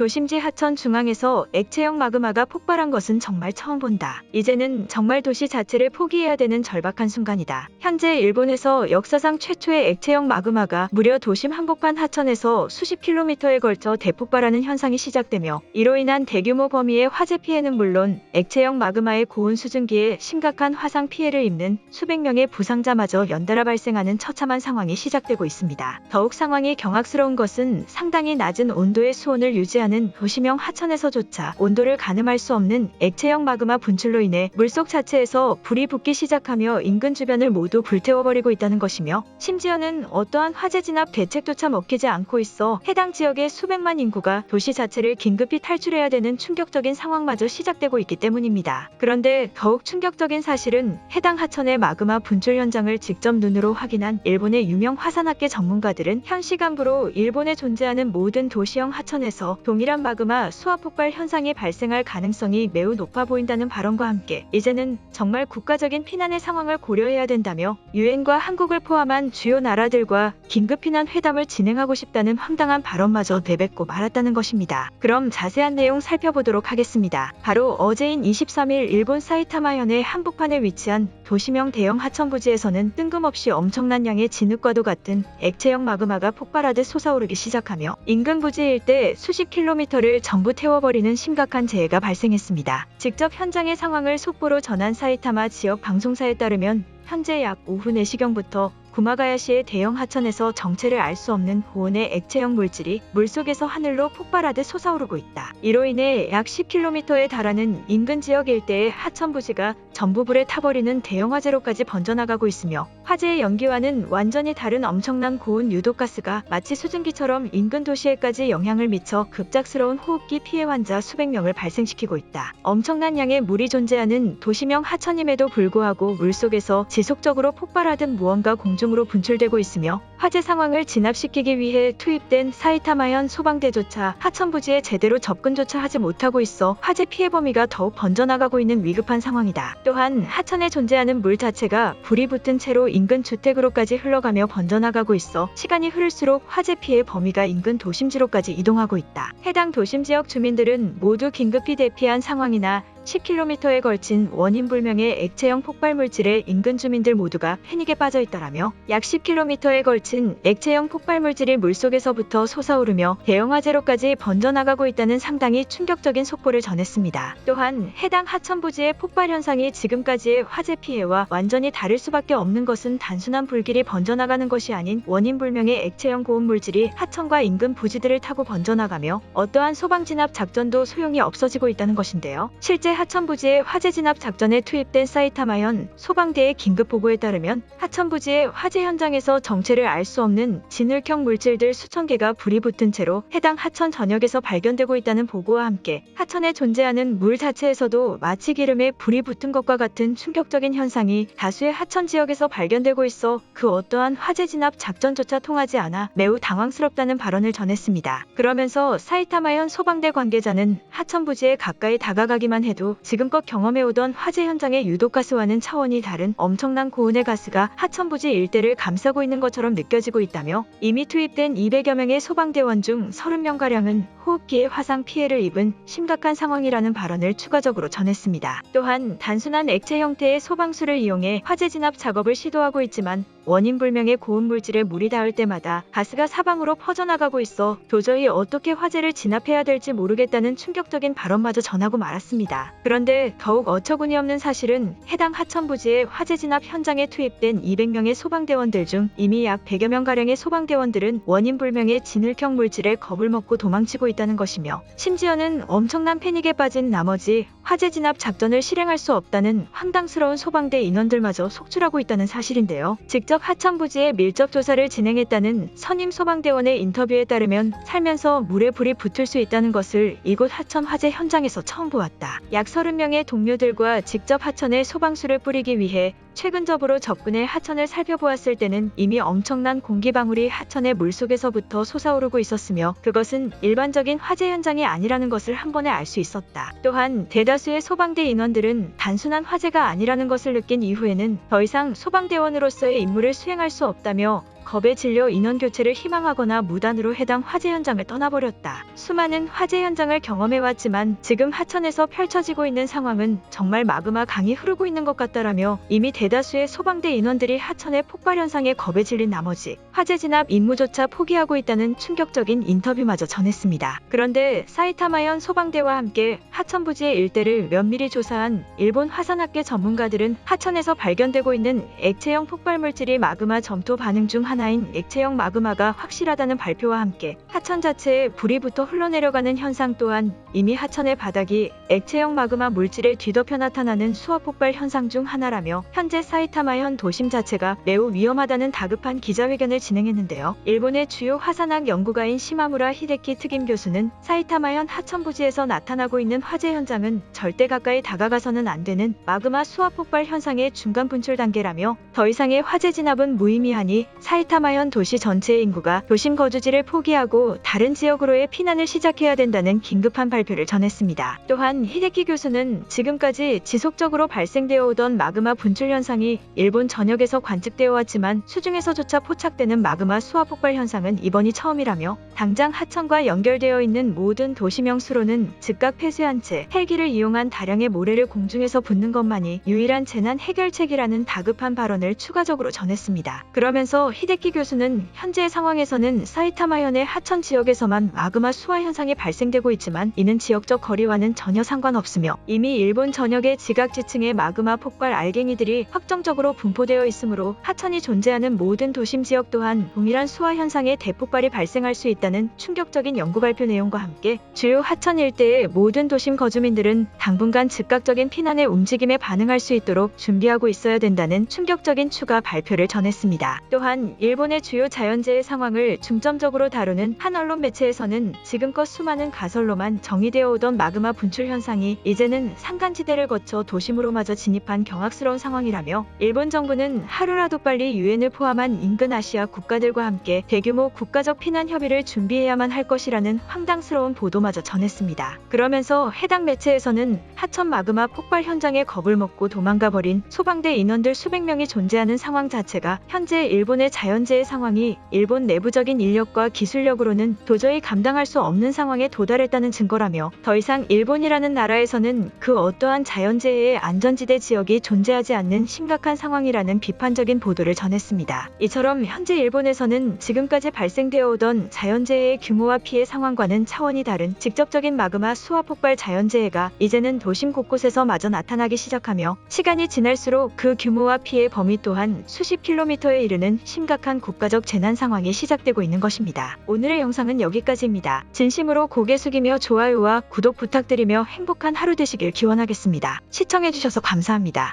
도심지 하천 중앙에서 액체형 마그마가 폭발한 것은 정말 처음 본다. 이제는 정말 도시 자체를 포기해야 되는 절박한 순간이다. 현재 일본에서 역사상 최초의 액체형 마그마가 무려 도심 한복판 하천에서 수십 킬로미터에 걸쳐 대폭발하는 현상이 시작되며, 이로 인한 대규모 범위의 화재 피해는 물론 액체형 마그마의 고온 수증기에 심각한 화상 피해를 입는 수백 명의 부상자마저 연달아 발생하는 처참한 상황이 시작되고 있습니다. 더욱 상황이 경악스러운 것은 상당히 낮은 온도의 수온을 유지하는 도심형 하천에서조차 온도를 가늠할 수 없는 액체형 마그마 분출로 인해 물속 자체에서 불이 붙기 시작하며 인근 주변을 모두 불태워버리고 있다는 것이며, 심지어는 어떠한 화재 진압 대책조차 먹히지 않고 있어 해당 지역의 수백만 인구가 도시 자체를 긴급히 탈출해야 되는 충격적인 상황마저 시작되고 있기 때문입니다. 그런데 더욱 충격적인 사실은 해당 하천의 마그마 분출 현장을 직접 눈으로 확인한 일본의 유명 화산학계 전문가들은 현 시간부로 일본에 존재하는 모든 도시형 하천에서 동일한 마그마 수화 폭발 현상이 발생할 가능성이 매우 높아 보인다는 발언과 함께, 이제는 정말 국가적인 피난의 상황을 고려해야 된다며 유엔과 한국을 포함한 주요 나라들과 긴급피난 회담을 진행하고 싶다는 황당한 발언마저 내뱉고 말았다는 것입니다. 그럼 자세한 내용 살펴보도록 하겠습니다. 바로 어제인 23일 일본 사이타마현의 한복판에 위치한 도심형 대형 하천 부지에서는 뜬금없이 엄청난 양의 진흙과도 같은 액체형 마그마가 폭발하듯 솟아오르기 시작하며 인근 부지 일대 수십 킬로미터를 전부 태워버리는 심각한 재해가 발생했습니다. 직접 현장의 상황을 속보로 전한 사이타마 지역 방송사에 따르면 현재 약 오후 4시경부터 구마가야시의 대형 하천에서 정체를 알 수 없는 고온의 액체형 물질이 물속에서 하늘로 폭발하듯 솟아오르고 있다. 이로 인해 약 10km에 달하는 인근 지역 일대의 하천 부지가 전부 불에 타버리는 대형 화재로까지 번져나가고 있으며, 화재의 연기와는 완전히 다른 엄청난 고온 유독가스가 마치 수증기처럼 인근 도시에까지 영향을 미쳐 급작스러운 호흡기 피해 환자 수백 명을 발생시키고 있다. 엄청난 양의 물이 존재하는 도시명 하천임에도 불구하고 물속에서 지속적으로 폭발하듯 무언가 공중으로 분출되고 있으며, 화재 상황을 진압시키기 위해 투입된 사이타마현 소방대조차 하천 부지에 제대로 접근조차 하지 못하고 있어 화재 피해 범위가 더욱 번져나가고 있는 위급한 상황이다. 또한 하천에 존재하는 물 자체가 불이 붙은 채로 인근 주택으로까지 흘러가며 번져나가고 있어 시간이 흐를수록 화재 피해 범위가 인근 도심지로까지 이동하고 있다. 해당 도심 지역 주민들은 모두 긴급히 대피한 상황이나 10km에 걸친 원인불명의 액체형 폭발 물질에 인근 주민들 모두가 패닉에 빠져 있다라며, 약 10km에 걸친 액체형 폭발 물질이 물속에서부터 솟아오르며 대형 화재로까지 번져나가고 있다는 상당히 충격적인 속보를 전했습니다. 또한 해당 하천 부지의 폭발 현상이 지금까지의 화재 피해와 완전히 다를 수밖에 없는 것은 단순한 불길이 번져나가는 것이 아닌 원인불명의 액체형 고온 물질이 하천과 인근 부지들을 타고 번져나가며 어떠한 소방 진압 작전도 소용이 없어지고 있다는 것인데요. 실제 하천 부지의 화재 진압 작전에 투입된 사이타마현 소방대의 긴급 보고에 따르면 하천 부지의 화재 현장에서 정체를 알 수 없는 진흙형 물질들 수천 개가 불이 붙은 채로 해당 하천 전역에서 발견되고 있다는 보고와 함께, 하천에 존재하는 물 자체에서도 마치 기름에 불이 붙은 것과 같은 충격적인 현상이 다수의 하천 지역에서 발견되고 있어 그 어떠한 화재 진압 작전조차 통하지 않아 매우 당황스럽다는 발언을 전했습니다. 그러면서 사이타마현 소방대 관계자는 하천 부지에 가까이 다가가기만 해도 지금껏 경험해오던 화재 현장의 유독가스와는 차원이 다른 엄청난 고온의 가스가 하천 부지 일대를 감싸고 있는 것처럼 느껴지고 있다며, 이미 투입된 200여 명의 소방대원 중 30명가량은 호흡기에 화상 피해를 입은 심각한 상황이라는 발언을 추가적으로 전했습니다. 또한 단순한 액체 형태의 소방수를 이용해 화재 진압 작업을 시도하고 있지만 원인불명의 고온 물질에 물이 닿을 때마다 가스가 사방으로 퍼져나가고 있어 도저히 어떻게 화재를 진압해야 될지 모르겠다는 충격적인 발언마저 전하고 말았습니다. 그런데 더욱 어처구니 없는 사실은 해당 하천 부지의 화재 진압 현장에 투입된 200명의 소방대원들 중 이미 약 100여 명가량의 소방대원들은 원인불명의 진흙형 물질에 겁을 먹고 도망치고 있다는 것이며, 심지어는 엄청난 패닉에 빠진 나머지 화재 진압 작전을 실행할 수 없다는 황당스러운 소방대 인원들마저 속출하고 있다는 사실인데요. 직접 하천 부지에 밀접 조사를 진행했다는 선임 소방대원의 인터뷰에 따르면 살면서 물에 불이 붙을 수 있다는 것을 이곳 하천 화재 현장에서 처음 보았다. 약 30명의 동료들과 직접 하천에 소방수를 뿌리기 위해 최근접으로 접근해 하천을 살펴보았을 때는 이미 엄청난 공기방울이 하천의 물속에서부터 솟아오르고 있었으며 그것은 일반적인 화재 현장이 아니라는 것을 한 번에 알 수 있었다. 또한 대다수의 소방대 인원들은 단순한 화재가 아니라는 것을 느낀 이후에는 더 이상 소방대원으로서의 임무를 수행할 수 없다며 겁에 질려 인원 교체를 희망하거나 무단으로 해당 화재 현장을 떠나버렸다. 수많은 화재 현장을 경험해왔지만 지금 하천에서 펼쳐지고 있는 상황은 정말 마그마 강이 흐르고 있는 것 같다라며 이미 대다수의 소방대 인원들이 하천의 폭발 현상에 겁에 질린 나머지 화재 진압 임무조차 포기하고 있다는 충격적인 인터뷰마저 전했습니다. 그런데 사이타마현 소방대와 함께 하천 부지의 일대를 면밀히 조사한 일본 화산학계 전문가들은 하천에서 발견되고 있는 액체형 폭발 물질이 마그마 점토 반응 중 하나인 액체형 마그마가 확실하다는 발표와 함께 하천 자체에 불이 붙어 흘러내려가는 현상 또한 이미 하천의 바닥이 액체형 마그마 물질에 뒤덮여 나타나는 수화 폭발 현상 중 하나라며 현재 사이타마현 도심 자체가 매우 위험하다는 다급한 기자회견을 진행했는데요. 일본의 주요 화산학 연구가인 시마무라 히데키 특임 교수는 사이타마현 하천 부지에서 나타나고 있는 화재 현장은 절대 가까이 다가가서는 안 되는 마그마 수화 폭발 현상의 중간 분출 단계라며 더 이상의 화재 진압은 무의미하니 사이타마현 도시 전체의 인구가 도심 거주지를 포기하고 다른 지역으로의 피난을 시작해야 된다는 긴급한 발표를 전했습니다. 또한 히데키 교수는 지금까지 지속적으로 발생되어 오던 마그마 분출 현상이 일본 전역에서 관측되어 왔지만 수중에서조차 포착되는 마그마 수화 폭발 현상은 이번이 처음이라며 당장 하천과 연결되어 있는 모든 도시명 수로는 즉각 폐쇄한 채 헬기를 이용한 다량의 모래를 공중에서 붓는 것만이 유일한 재난 해결책이라는 다급한 발언을 추가적으로 전했습니다. 그러면서 히데키 교수는 현재의 상황에서는 사이타마현의 하천 지역에서만 마그마 수화 현상이 발생되고 있지만 이는 지역적 거리와는 전혀 상관없으며 이미 일본 전역의 지각지층의 마그마 폭발 알갱이들이 확정적으로 분포되어 있으므로 하천이 존재하는 모든 도심 지역 또한 동일한 수화 현상의 대폭발이 발생할 수 있다는 충격적인 연구 발표 내용과 함께 주요 하천 일대의 모든 도심 거주민들은 당분간 즉각적인 피난의 움직임에 반응할 수 있도록 준비하고 있어야 된다는 충격적인 추가 발표를 전했습니다. 또한 일본의 주요 자연재해 상황을 중점적으로 다루는 한 언론 매체에서는 지금껏 수많은 가설로만 정의되어 오던 마그마 분출 현상이 이제는 산간지대를 거쳐 도심으로마저 진입한 경악스러운 상황이라며 일본 정부는 하루라도 빨리 유엔을 포함한 인근 아시아 국가들과 함께 대규모 국가적 피난 협의를 준비해야만 할 것이라는 황당스러운 보도마저 전했습니다. 그러면서 해당 매체에서는 하천 마그마 폭발 현장에 겁을 먹고 도망가 버린 소방대 인원들 수백 명이 존재하는 상황 자체가 현재 일본의 자연재해 상황이 일본 내부적인 인력과 기술력으로는 도저히 감당할 수 없는 상황에 도달했다는 증거라며 더 이상 일본이라는 나라에서는 그 어떠한 자연재해의 안전지대 지역이 존재하지 않는 심각한 상황이라는 비판적인 보도를 전했습니다. 이처럼 현재 일본에서는 지금까지 발생되어 오던 자연재해의 규모와 피해 상황과는 차원이 다른 직접적인 마그마 수화 폭발 자연재해가 이제는 도심 곳곳에서 마저 나타나기 시작하며 시간이 지날수록 그 규모와 피해 범위 또한 수십 킬로미터에 이르는 심각한 국가적 재난 상황이 시작되고 있는 것입니다. 오늘의 영상은 여기까지입니다. 진심으로 고개 숙이며 좋아요와 구독 부탁드리며 행복한 하루 되시길 기원하겠습니다. 시청해주셔서 감사합니다.